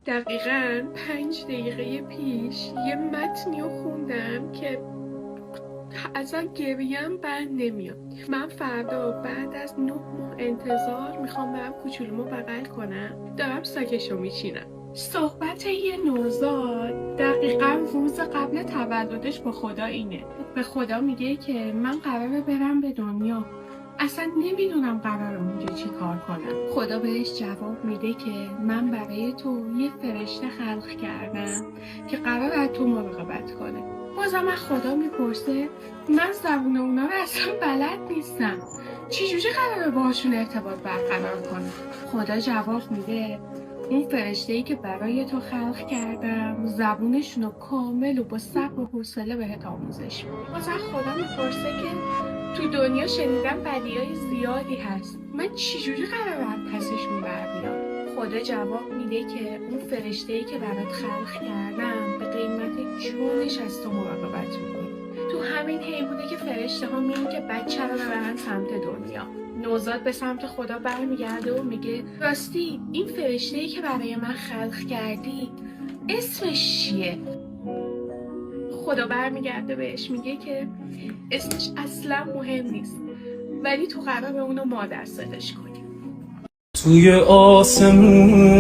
دقیقاً 5 دقیقه پیش یه متنی رو خوندم که اصلا گریم بند نمیاد. من فردا بعد از 9 ماه انتظار میخوام برم کوچولومو بغل کنم، دارم ساکشو میچینم. صحبت یه نوزاد دقیقاً روز قبل تولدش با خدا اینه. به خدا میگه که من قراره برم به دنیا، اصلا نمیدونم قراره اونجا چی کار کنم. خدا بهش جواب میده که من برای تو یه فرشته خلق کردم که قراره از تو مراقبت کنه. بازم از خدا میپرسه من زبون اونا رو اصلا بلد نیستم، چجوری قراره باشون ارتباط برقرار کنم؟ خدا جواب میده اون فرشته‌ای که برای تو خلق کردم زبونشون رو کامل و با صبر و حوصله بهت آموزش میده. بازم خدا میپرسه که تو دنیا شنیدم بدیهای زیادی هست، من چجوری قراره از پسشون برمیام؟ خدا جواب میده که اون فرشته‌ای که برات خلق کردم به قیمت جونش از تو مراقبت میکنه. تو همین حیمونه که فرشته ها میان که بچه رو ببرن سمت دنیا. نوزاد به سمت خدا برمیگرده و میگه راستی این فرشته‌ای که برای من خلق کردی اسمش چیه؟ خدا برمیگرده بهش میگه که اسمش اصلا مهم نیست، ولی تو قراره اونو مادر صداش کنی. توی آسمونش